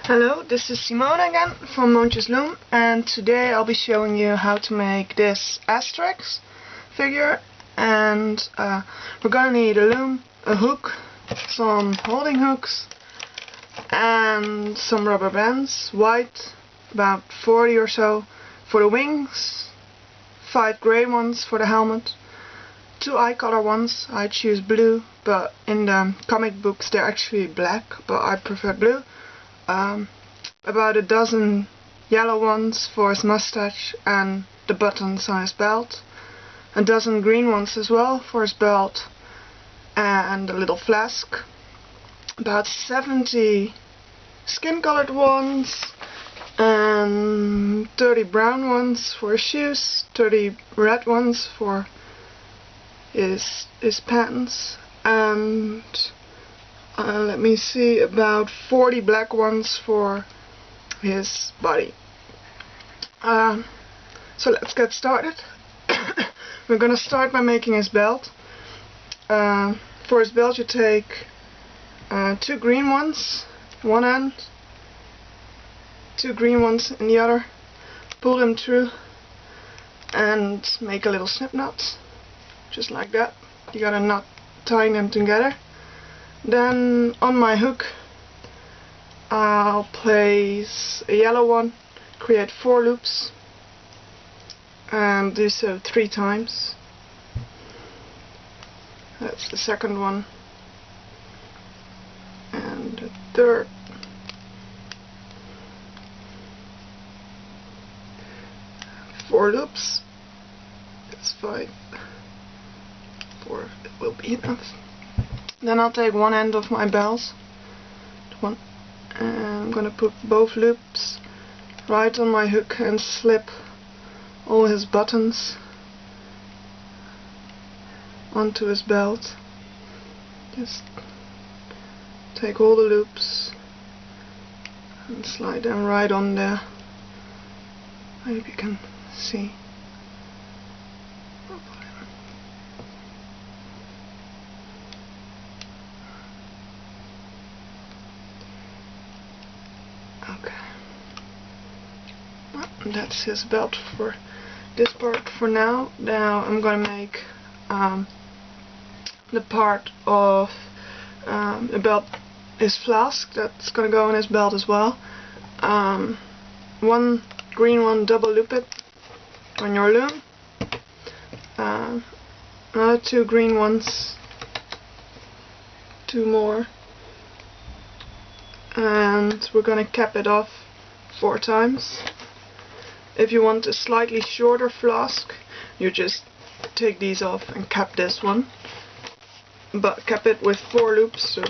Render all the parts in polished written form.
Hello, this is Simone again from Loom, and today I'll be showing you how to make this Asterix figure. And we're gonna need a loom, a hook, some holding hooks, and some rubber bands, white, about 40 or so for the wings, 5 grey ones for the helmet, 2 eye color ones. I choose blue, but in the comic books they're actually black, but I prefer blue. About a dozen yellow ones for his mustache and the buttons on his belt, a dozen green ones as well for his belt and a little flask, about 70 skin colored ones, and 30 brown ones for his shoes, 30 red ones for his pants, and let me see, about 40 black ones for his body. So let's get started. We're gonna start by making his belt. For his belt you take 2 green ones, one end, 2 green ones in the other, pull them through and make a little snip knot, just like that. You gotta knot tying them together. Then on my hook I'll place a yellow one, create 4 loops, and do so 3 times. That's the second one, and the third, four loops. That's 5. 4 will be enough. Then I'll take one end of my belt, and I'm gonna put both loops right on my hook and slip all his buttons onto his belt. Just take all the loops and slide them right on there. I hope you can see. Okay, well, that's his belt for this part for now. Now I'm gonna make the part of the belt, his flask, that's gonna go in his belt as well. One green one, double loop it on your loom. Another 2 green ones, 2 more. And we're gonna cap it off 4 times. If you want a slightly shorter flask, you just take these off and cap this one, but cap it with 4 loops. So,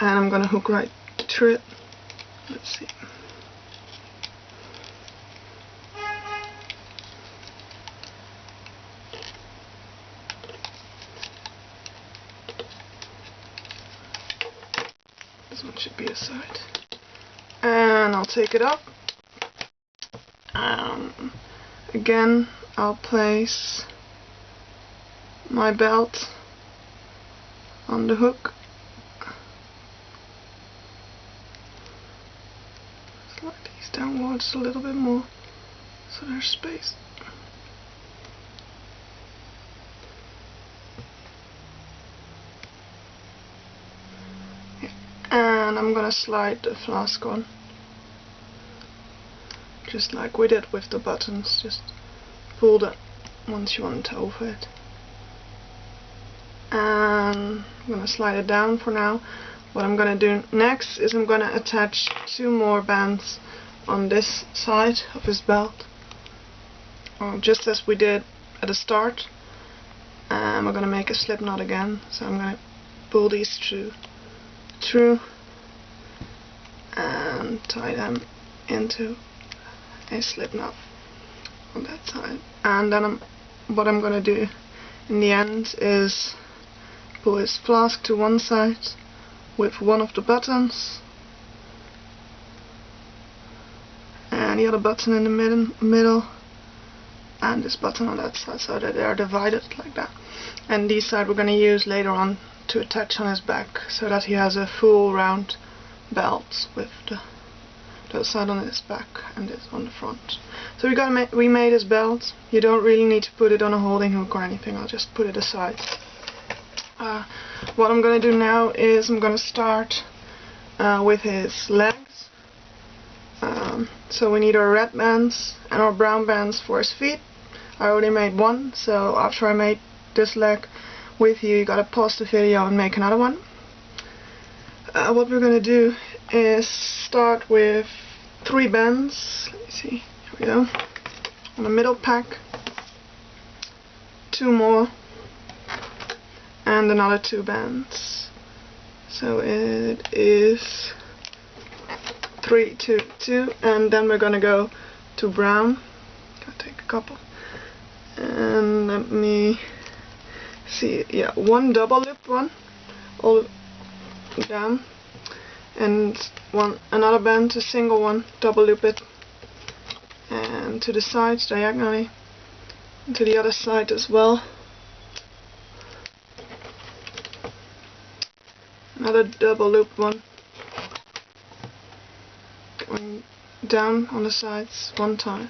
and I'm gonna hook right through it. Let's see. This one should be aside. And I'll take it up. Again, I'll place my belt on the hook. Slide these downwards a little bit more so there's space. And I'm gonna slide the flask on, just like we did with the buttons. Just pull that once you want over it. And I'm gonna slide it down for now. What I'm gonna do next is I'm gonna attach 2 more bands on this side of his belt, just as we did at the start. And we're gonna make a slip knot again. So I'm gonna pull these through and tie them into a slip knot on that side. And then what I'm gonna do in the end is pull his flask to one side with one of the buttons and the other button in the middle and this button on that side, so that they are divided like that. And these side we're gonna use later on to attach on his back, so that he has a full round belts with the other side on his back and this on the front. So we made his belt. You don't really need to put it on a holding hook or anything. I'll just put it aside. What I'm going to do now is I'm going to start with his legs. So we need our red bands and our brown bands for his feet. I already made one, so after I made this leg with you, you gotta pause the video and make another one. What we're gonna do is start with 3 bands. Let me see, here we go. On the middle pack, 2 more, and another 2 bands. So it is 3, 2, 2, and then we're gonna go to brown. I'll take a couple. And let me see, yeah, 1 double loop one, all down, and another band, a single one, double loop it, and to the sides diagonally, and to the other side as well. Another double loop one, going down on the sides 1 time,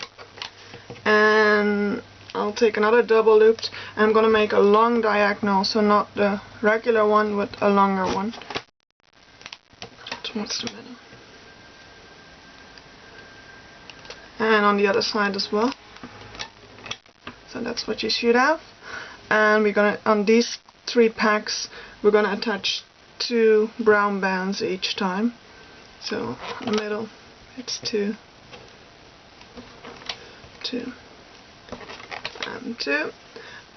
and I'll take another double looped, and I'm gonna make a long diagonal, so not the regular one, but a longer one towards the middle. And on the other side as well. So that's what you should have. And we're gonna, on these 3 packs, we're gonna attach 2 brown bands each time. So in the middle, it's 2, 2. And 2,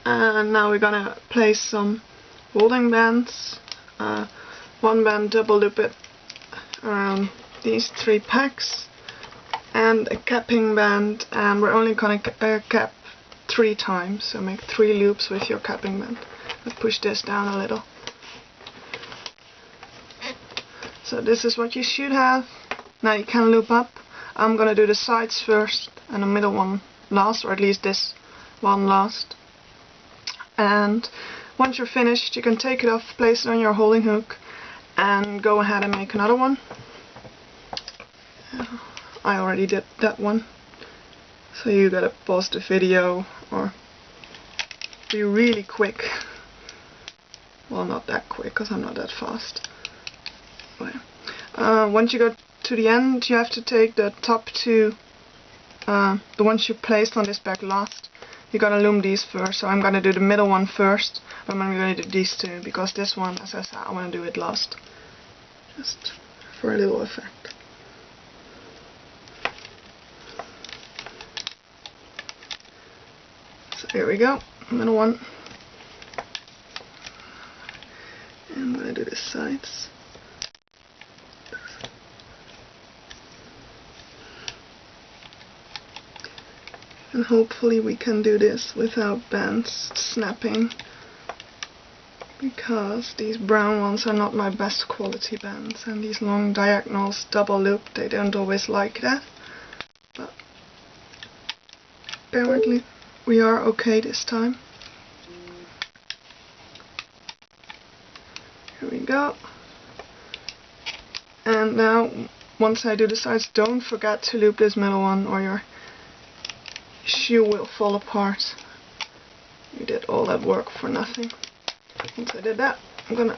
and now we're gonna place some holding bands. 1 band, double loop it around these 3 packs, and a capping band, and we're only gonna cap 3 times, so make 3 loops with your capping band. Let's push this down a little. So this is what you should have. Now you can loop up. I'm gonna do the sides first and the middle one last, or at least this one last. And once you're finished, you can take it off, place it on your holding hook, and go ahead and make another one. I already did that one, so you gotta pause the video or be really quick. Well, not that quick, because I'm not that fast. Once you go to the end, you have to take the top 2, the ones you placed on this back last. You gotta loom these first, so I'm gonna do the middle one first, but I'm gonna do these 2, because this one, as I said, I wanna do it last. Just for a little effect. So here we go, middle one. And I'm gonna do the sides. And hopefully we can do this without bands snapping, because these brown ones are not my best quality bands, and these long diagonals, double loop, they don't always like that. But apparently we are okay this time. Here we go. And now, once I do the sides, don't forget to loop this middle one, or your shoe will fall apart. You did all that work for nothing. Once I did that, I'm gonna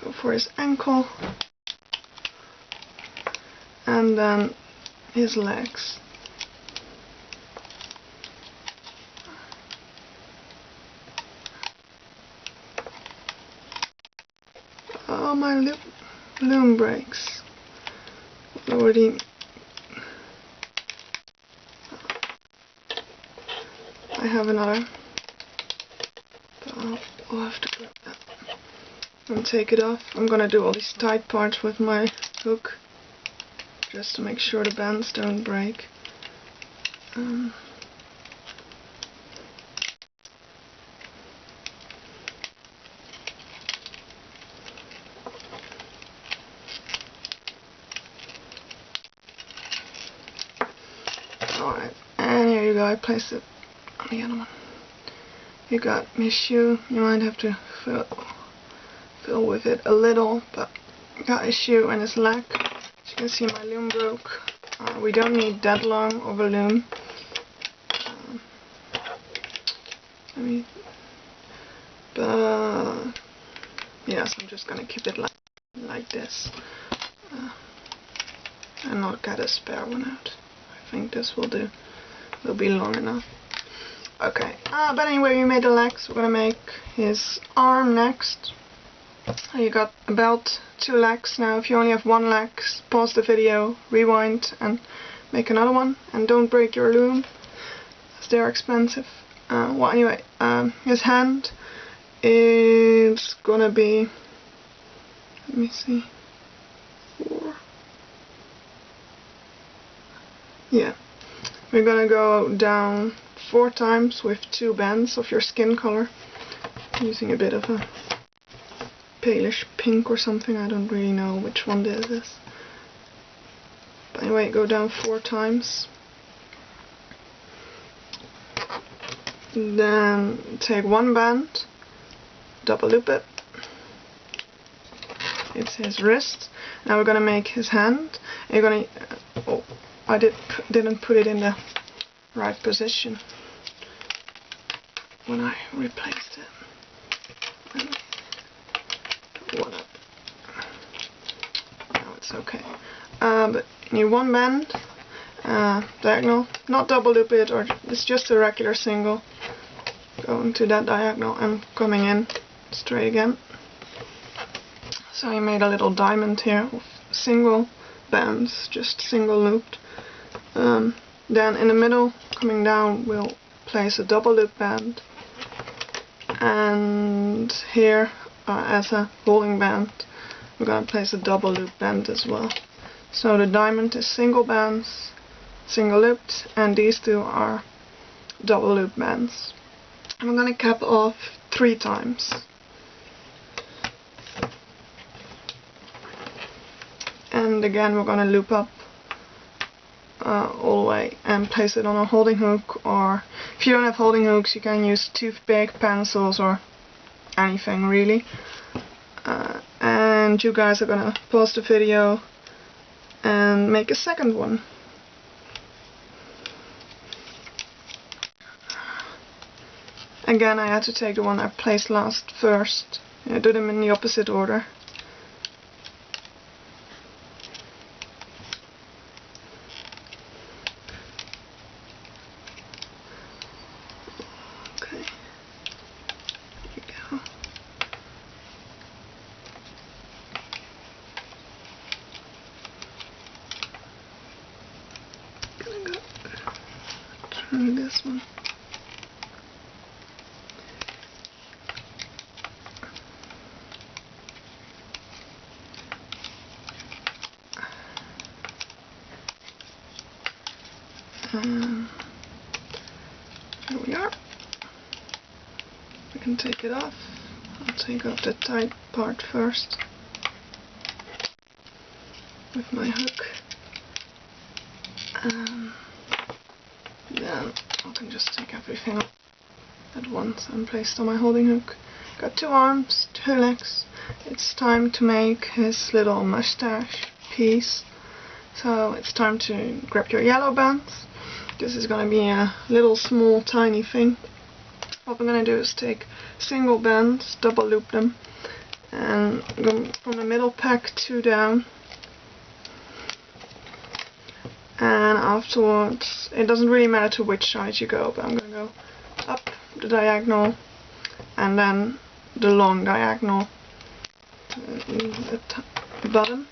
go for his ankle, and then his legs. Oh, my loom breaks. Already. I have another, but I'll have to grab that and take it off. I'm gonna do all these tight parts with my hook, just to make sure the bands don't break. Alright, and here you go, I placed it on the other one. You got my shoe, you might have to fill with it a little, but got issue in his leg. As you can see, my loom broke. We don't need that long of a loom. But yes, I'm just gonna keep it like this and not get a spare one out. I think this will do. Will be long enough. Okay. But anyway, we made the legs. We're gonna make his arm next. You got about 2 legs now. If you only have 1 leg, pause the video, rewind, and make another one. And don't break your loom, as they're expensive. Well, anyway, his hand is gonna be, let me see, 4. Yeah, we're gonna go down 4 times with 2 bands of your skin color, using a bit of a palish pink or something. I don't really know which one this is. But anyway, go down 4 times. Then take 1 band, double loop it. It's his wrist. Now we're gonna make his hand. And you're gonna. Oh, I didn't put it in the right position when I replaced it. Let me put one up. Now it's okay. But you need 1 band, diagonal, not double loop it, or it's just a regular single. Going to that diagonal and coming in straight again. So I made a little diamond here with single bands, just single looped. Then in the middle, coming down, we'll place a double loop band, and here as a holding band, we're going to place a double loop band as well. So the diamond is single bands, single looped, and these 2 are double loop bands. I'm going to cap off 3 times. And again, we're going to loop up all the way and place it on a holding hook, or if you don't have holding hooks, you can use toothpick, pencils, or anything really. And you guys are going to pause the video and make a second one. Again, I had to take the one I placed last first. I do them in the opposite order. Okay. There you go. Gonna go through this one. Here we are. We can take it off. I'll take off the tight part first with my hook. Then I can just take everything off at once and place it on my holding hook. Got 2 arms, 2 legs. It's time to make his little mustache piece. So it's time to grab your yellow bands. This is going to be a little small tiny thing. What we're going to do is take single bands, double loop them, and go from the middle pack 2 down. And afterwards, it doesn't really matter to which side you go, but I'm going to go up the diagonal and then the long diagonal at the bottom,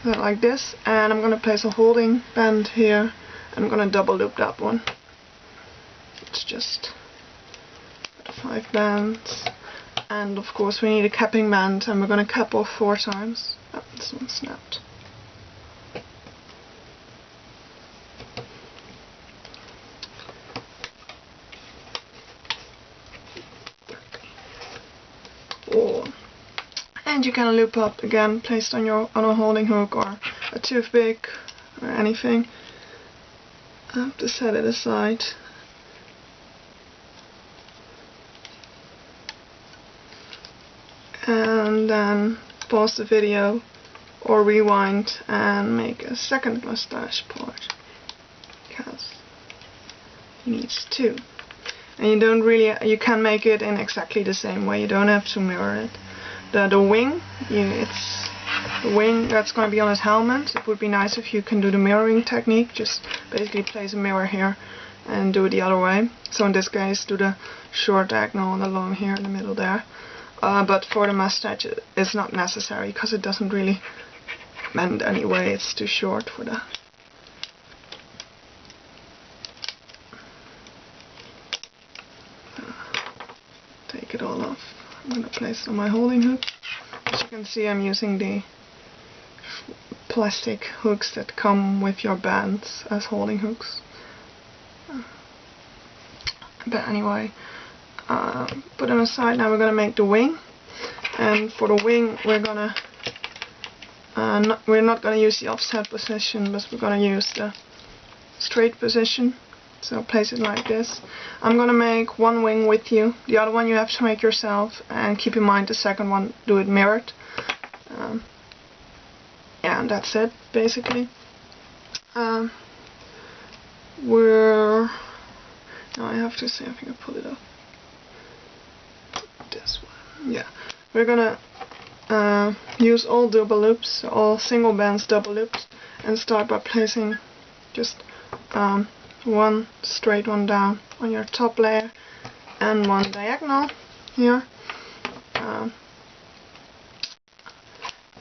like this. And I'm going to place a holding band here. I'm going to double loop that one. It's just 5 bands. And of course we need a capping band, and we're going to cap off 4 times. Oh, this one snapped. Oh. And you can loop up again, placed on a holding hook or a toothpick or anything. I have to set it aside. And then pause the video or rewind and make a second mustache part, because he needs two. And you can make it in exactly the same way. You don't have to mirror it. The wing, the wing that's going to be on his helmet. It would be nice if you can do the mirroring technique. Just basically place a mirror here and do it the other way. So in this case, do the short diagonal and the long here in the middle there. But for the mustache, it's not necessary because it doesn't really bend anyway. It's too short for that. Take it all off. I'm going to place it on my holding hook. As you can see, I'm using the plastic hooks that come with your bands as holding hooks. But anyway, put them aside. Now we're going to make the wing. And for the wing, we're not going to use the offset position, but we're going to use the straight position. So place it like this. I'm going to make one wing with you. The other one you have to make yourself. And keep in mind the second one, do it mirrored. Yeah, and that's it, basically. Now I have to see if I can pull it up. This one. Yeah. We're going to use all double loops, all single bands double loops. And start by placing just one straight one down on your top layer and one diagonal here,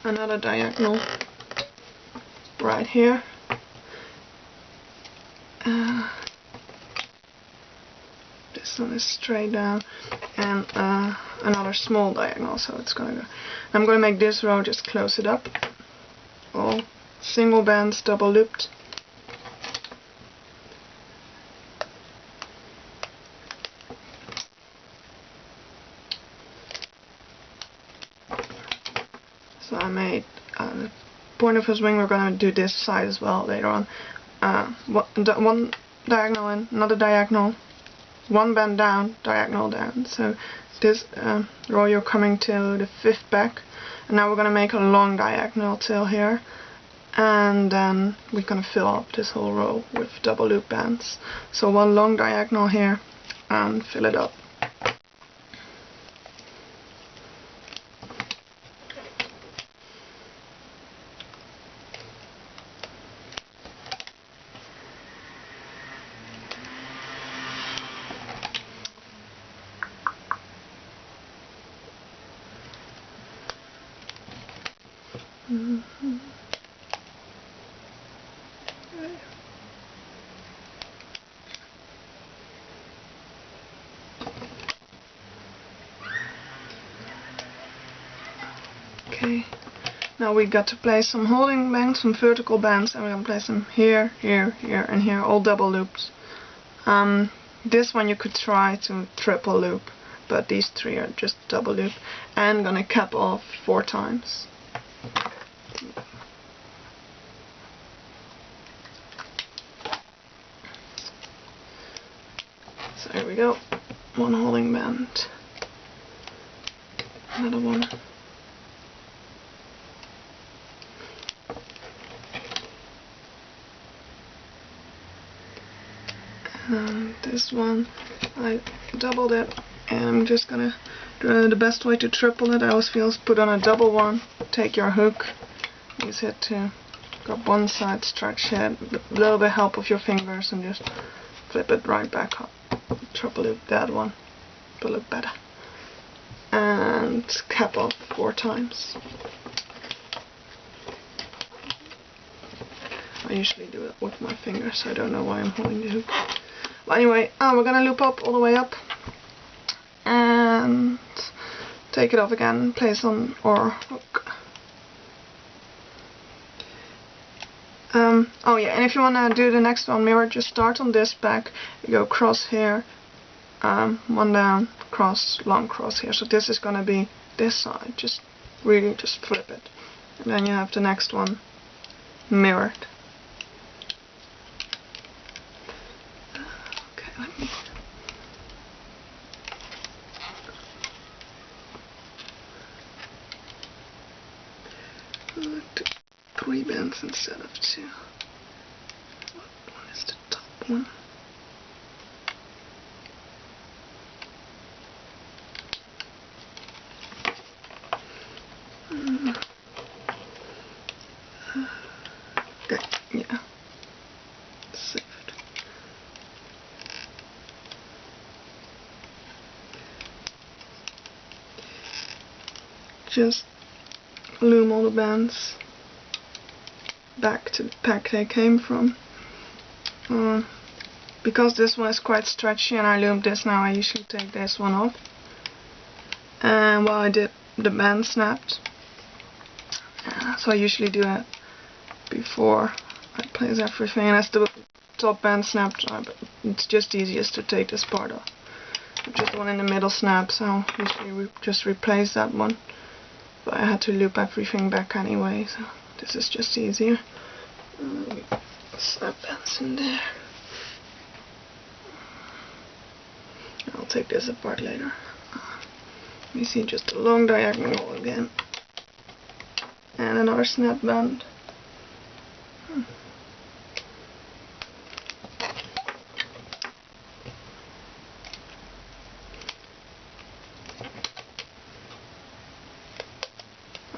another diagonal right here, this one is straight down, and another small diagonal, so it's gonna go. I'm gonna make this row, just close it up, all single bands double looped. So I made the point of his wing. We're going to do this side as well later on. One diagonal in, another diagonal, one band down, diagonal down. So this row you're coming to the fifth back. And now we're going to make a long diagonal till here. And then we're going to fill up this whole row with double loop bands. So one long diagonal here and fill it up. Okay, now we got to place some holding bands, some vertical bands, and we're going to place them here, here, here, and here, all double loops. This one you could try to triple loop, but these three are just double loop, and gonna cap off 4 times. So here we go, one holding band, another one. This one, I doubled it, and I'm just gonna do the best way to triple it. I always feel put on a double one, take your hook, use it to grab one side, stretch it, a little bit help with your fingers, and just flip it right back up. Triple loop that one, to look better, and cap off 4 times. I usually do it with my fingers, so I don't know why I'm holding the hook. Well, anyway, we're gonna loop up all the way up and take it off again, place on our hook. Oh yeah, and if you wanna do the next one mirror, just start on this back, you go cross here, one down, cross, long cross here. So this is gonna be this side, just really just flip it. And then you have the next one mirrored. do 3 bends instead of 2. One is the top one. Okay, yeah. Saved. Just loom all the bands back to the pack they came from. Because this one is quite stretchy and I loomed this now, I usually take this one off. And while I did the band snapped, so I usually do it before I place everything, and as the top band snapped, it's just easiest to take this part off. Just the one in the middle snaps, so I'll usually just replace that one. But I had to loop everything back anyway, so this is just easier. Snap bands in there. I'll take this apart later. Let me see, just a long diagonal again. And another snap band.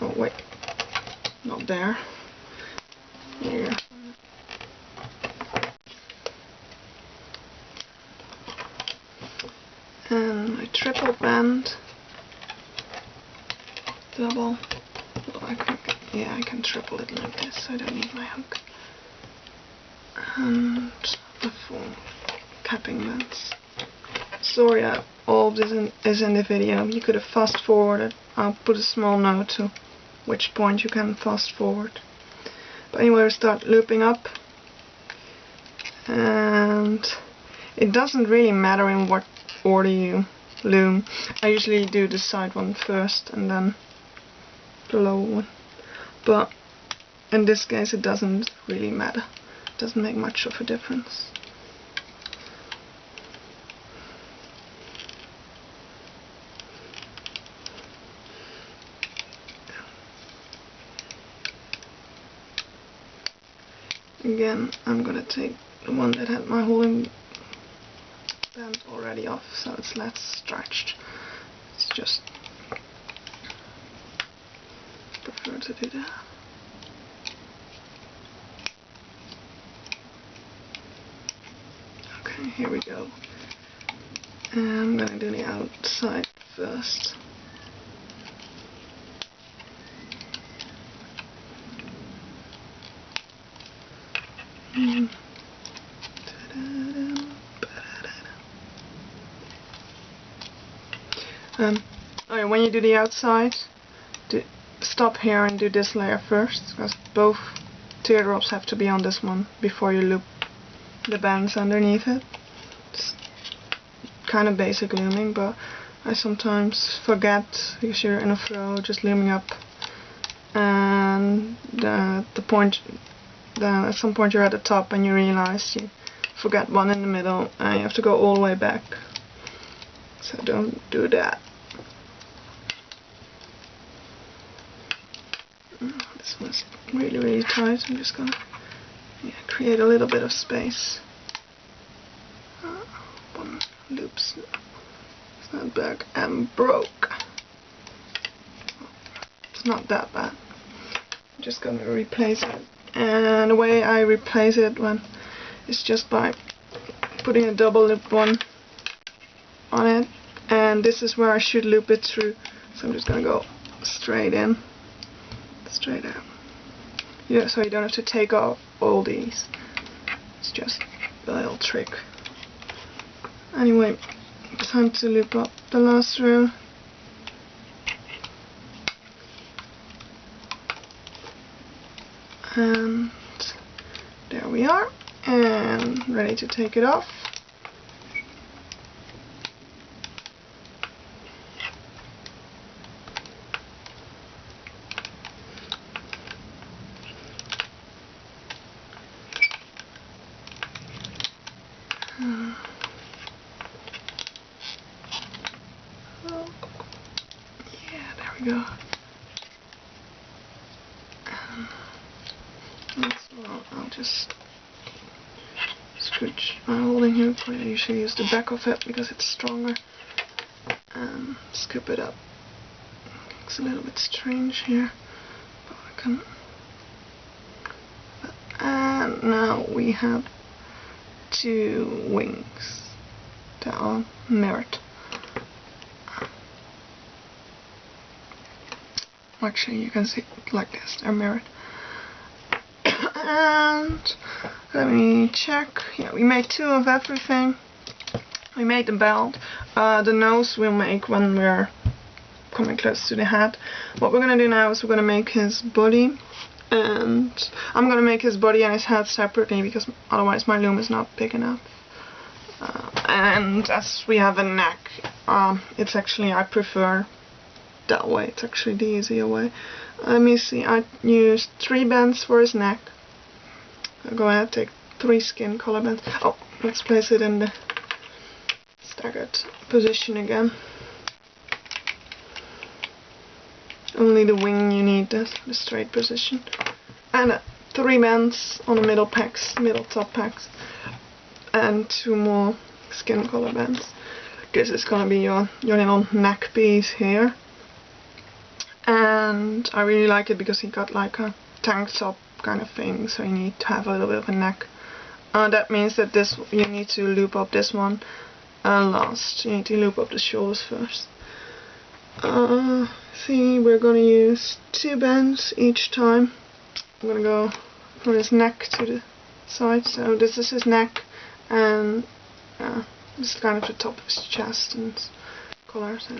Oh wait, not there. Here. And my triple band. Double. Well, I can triple it like this, so I don't need my hook. And the 4 capping bands. Sorry, all of this is in the video. You could have fast forwarded. I'll put a small note to which point you can fast forward. But anyway, we start looping up. And it doesn't really matter in what order you loom. I usually do the side one first and then the lower one. But in this case it doesn't really matter. It doesn't make much of a difference. Again, I'm gonna take the one that had my holding band already off, so it's less stretched. It's just prefer to do that. Okay, here we go. And I'm gonna do the outside first. When you do the outside, stop here and do this layer first, because both teardrops have to be on this one before you loop the bands underneath it. It's kind of basic looming, but I sometimes forget because you're in a flow, just looming up, and at some point you're at the top and you realize you forget one in the middle and you have to go all the way back. So don't do that. This one's really tight. I'm just gonna create a little bit of space. One loops. It's not back and broke. It's not that bad. I'm just gonna replace it. And the way I replace it is just by putting a double loop one on it. And this is where I should loop it through. So I'm just gonna go straight in. Straight out. Yeah, so you don't have to take off all these. It's just a little trick. Anyway, time to loop up the last row. And there we are. And ready to take it off. Yeah, there we go. just scooch my holding hook. I usually use the back of it because it's stronger. And scoop it up. It's a little bit strange here, but I can. And now we have 2 wings that are mirrored. Actually, you can see it like this, they're mirrored. And let me check. Yeah, we made 2 of everything. We made the belt. The nose we'll make when we're coming close to the head. What we're gonna do now is we're gonna make his body, and I'm gonna make his body and his head separately because otherwise my loom is not big enough. And as we have a neck, it's actually, I prefer that way. It's actually the easier way. Let me see. I used 3 bands for his neck. I'll go ahead, take 3 skin color bands. Oh, let's place it in the staggered position again. Only the wing you need the straight position. And 3 bands on the middle pecs, middle top pecs, and 2 more skin color bands. This is gonna be your little neck piece here. And I really like it because he got like a tank top kind of thing, so you need to have a little bit of a neck. That means that this you need to loop up this one last. You need to loop up the shoulders first. See, we're gonna use 2 bands each time. I'm gonna go from his neck to the side. So this is his neck, and this is kind of the top of his chest and collar. So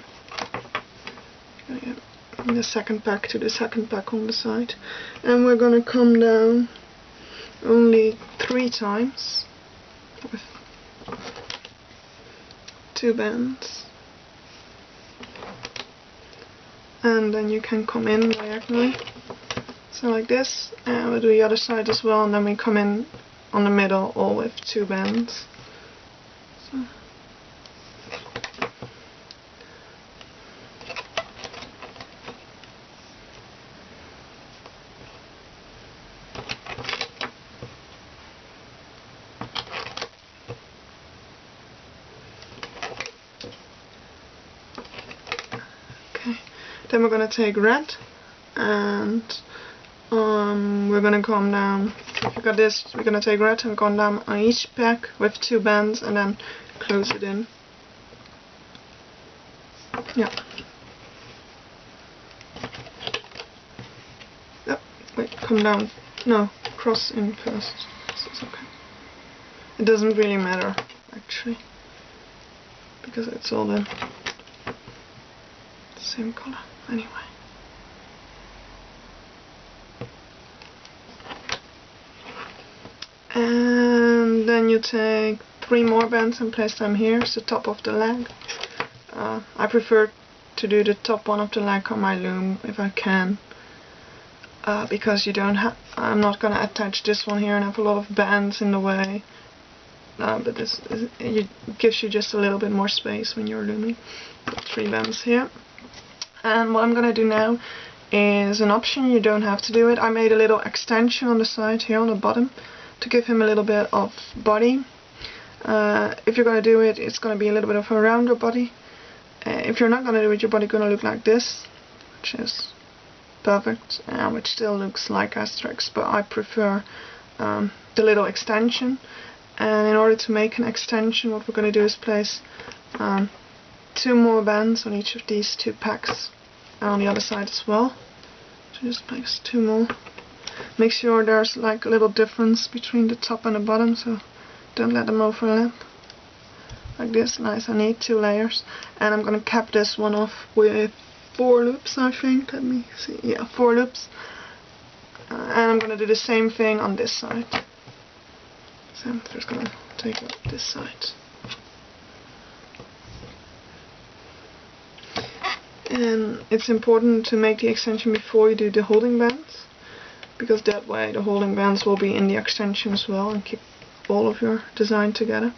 the second pack to the second pack on the side, and we're gonna come down only 3 times with 2 bands, and then you can come in diagonally, so like this, and we'll do the other side as well, and then we come in on the middle all with 2 bands. So. Then we're going to take red, and we're going to come down. If you got this, we're going to take red and come down on each pack with 2 bands and then close it in. Yeah. Yep. Wait, come down. No, cross in first. This is okay. It doesn't really matter, actually, because it's all the same color. Anyway. And then you take 3 more bands and place them here. It's the top of the leg. I prefer to do the top one of the leg on my loom if I can, because you don't have. I'm not gonna attach this one here and have a lot of bands in the way. But this it gives you just a little bit more space when you're looming. 3 bands here. And what I'm gonna do now is an option. You don't have to do it. I made a little extension on the side here on the bottom to give him a little bit of body. If you're gonna do it, it's gonna be a little bit of a rounder body. If you're not gonna do it, your body gonna look like this, which is perfect, which still looks like Asterix, but I prefer the little extension. And in order to make an extension, what we're gonna do is place 2 more bands on each of these 2 packs, and on the other side as well. So just place 2 more. Make sure there's like a little difference between the top and the bottom, so don't let them overlap. Like this, nice and neat, 2 layers. And I'm gonna cap this one off with 4 loops, I think. Let me see. Yeah, 4 loops. And I'm gonna do the same thing on this side. So I'm just gonna take up this side. And it's important to make the extension before you do the holding bands, because that way the holding bands will be in the extension as well and keep all of your design together.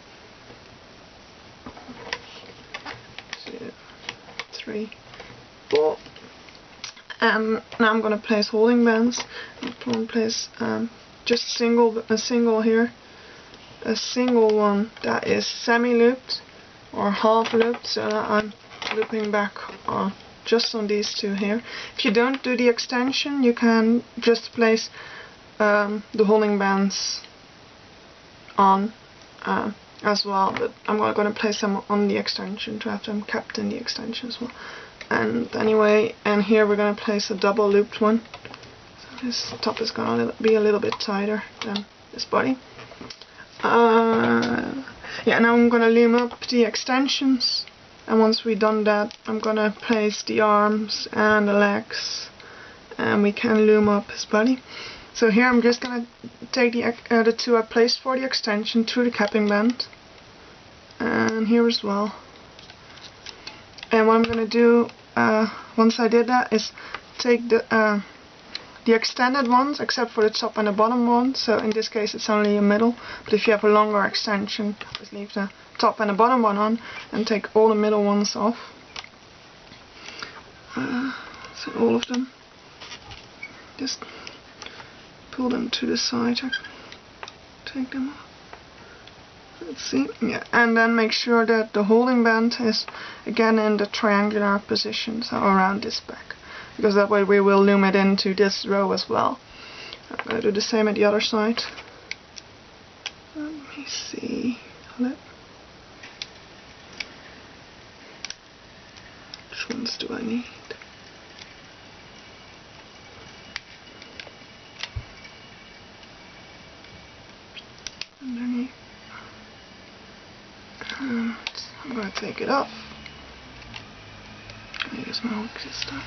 2, 3, 4. And now I'm going to place holding bands. I'm going to place just a single here, a single one that is semi-looped or half-looped, so that I'm looping back on just on these two here. If you don't do the extension, you can just place the holding bands on as well, but I'm not going to place them on the extension to have them kept in the extension as well. And anyway, and here we're going to place a double looped one. So this top is going to be a little bit tighter than this body. Yeah, now I'm going to loom up the extensions, and once we've done that, I'm going to place the arms and the legs, and we can loom up his body. So here I'm just going to take the two I placed for the extension through the capping band, and here as well. And what I'm going to do once I did that is take the extended ones, except for the top and the bottom one, so in this case it's only a middle, but if you have a longer extension, just leave the top and the bottom one on and take all the middle ones off. So all of them, just pull them to the side, take them off. Let's see, yeah, and then make sure that the holding band is again in the triangular position, so around this back, because that way we will loom it into this row as well. I'm going to do the same at the other side. Let me see. Which ones do I need? Underneath. And I'm going to take it off. I use my hook this time.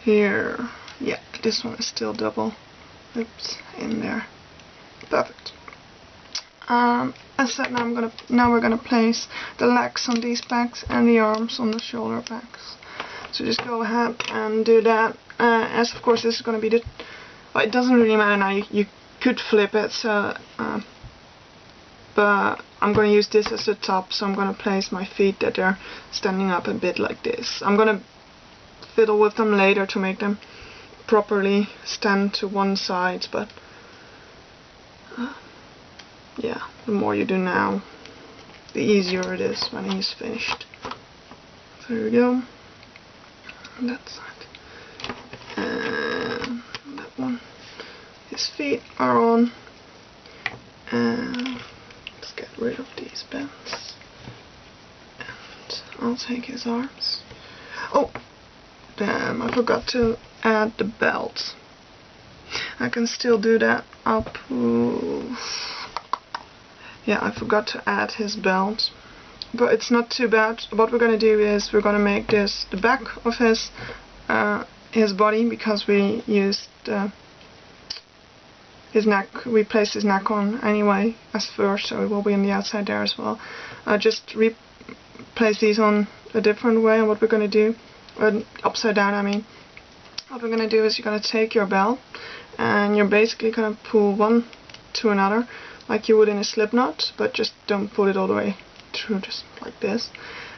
Here, yeah, this one is still double. Oops, in there. Perfect. As I said, now we're gonna place the legs on these backs and the arms on the shoulder backs. So just go ahead and do that. As of course this is gonna be the. Well, it doesn't really matter now. You could flip it, so. But I'm going to use this as the top, so I'm going to place my feet that are standing up a bit like this. I'm going to fiddle with them later to make them properly stand to one side, but yeah, the more you do now, the easier it is when he's finished. So here we go. And that side. And that one. His feet are on. And let's get rid of these bands. And I'll take his arms. Oh! Damn, I forgot to add the belt. I can still do that up. Yeah, I forgot to add his belt. But it's not too bad. What we're going to do is we're going to make this the back of his body, because we used his neck. We placed his neck on anyway as first, so it will be on the outside there as well. Just place these on a different way, and what we're going to do, upside down I mean. What we're going to do is you're going to take your belt and you're basically going to pull one to another like you would in a slip knot, but just don't pull it all the way through, just like this.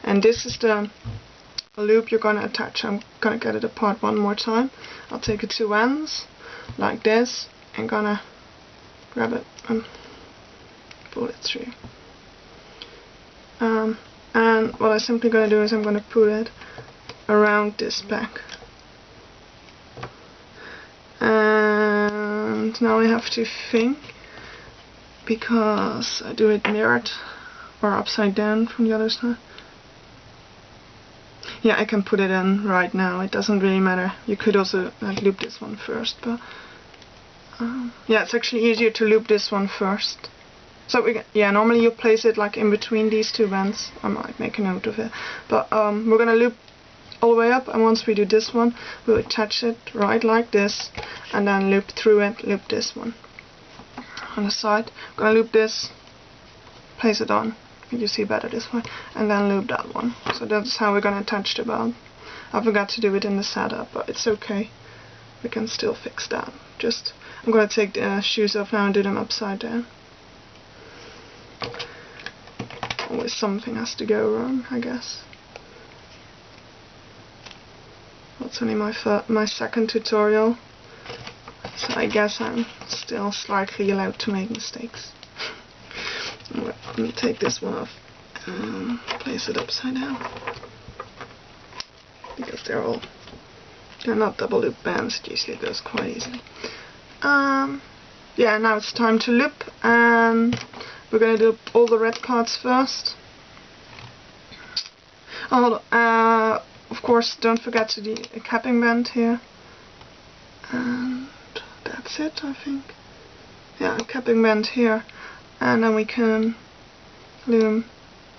And this is the loop you're going to attach. I'm going to get it apart one more time. I'll take the two ends like this and gonna grab it and pull it through. And what I'm simply going to do is I'm going to put it around this back. And now I have to think, because I do it mirrored or upside down from the other side. Yeah, I can put it in right now, it doesn't really matter. You could also loop this one first, but yeah, it's actually easier to loop this one first. So yeah, normally you place it like in between these two bands. I might make a note of it. But we're gonna loop all the way up, and once we do this one, we'll attach it right like this, and then loop through it, loop this one. On the side, I'm gonna loop this, place it on. You see better this way, and then loop that one. So that's how we're gonna attach the belt. I forgot to do it in the setup, but it's okay. We can still fix that. Just, I'm gonna take the shoes off now and do them upside down. Always something has to go wrong, I guess. it's only my second tutorial, so I guess I'm still slightly allowed to make mistakes. Let me take this one off and place it upside down, because they're not double loop bands. It usually goes quite easily. Yeah, now it's time to loop, and we're going to do all the red parts first. Of course, don't forget to do a capping band here, and that's it, I think. Yeah, a capping band here, and then we can loom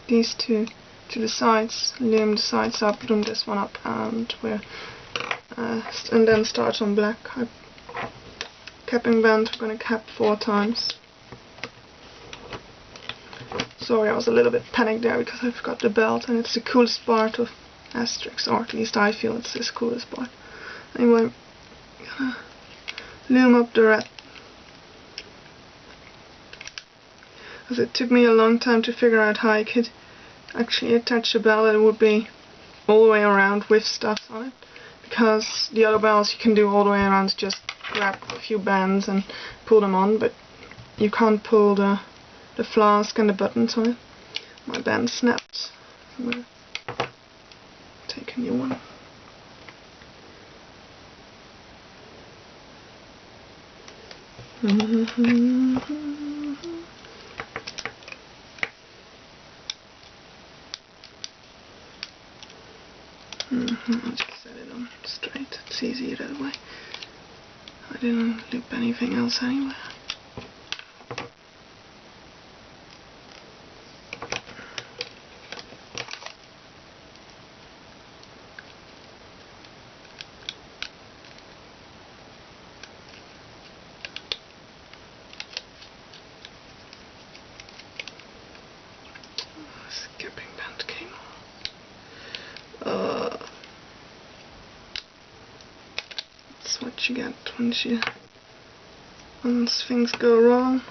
these two to the sides, loom the sides up, loom this one up, and then start on black. Capping band, we're going to cap 4 times. Sorry, I was a little bit panicked there because I forgot the belt, and it's the coolest part of Asterix, or at least I feel it's this coolest part. Anyway, I'm gonna loom up the red, because it took me a long time to figure out how I could actually attach a bell that would be all the way around with stuff on it, because the other bells you can do all the way around, just grab a few bands and pull them on, but you can't pull the flask and the buttons on it. My band snapped. I'm gonna take a new one. I'll just set it on straight. It's easier that way. I didn't loop anything else anyway. Skipping band came on. That's what you get once things go wrong.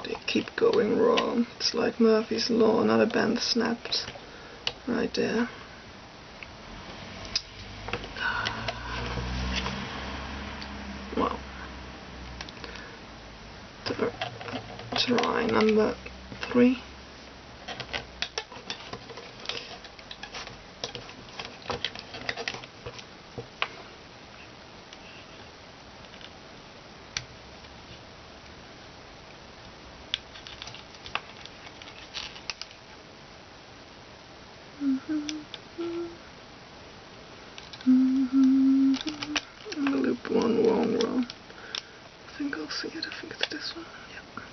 They keep going wrong. It's like Murphy's Law. Another band snapped right there. Well, try number 3. I'm gonna loop one wrong. I think I'll see it. I think it's this one. Yep.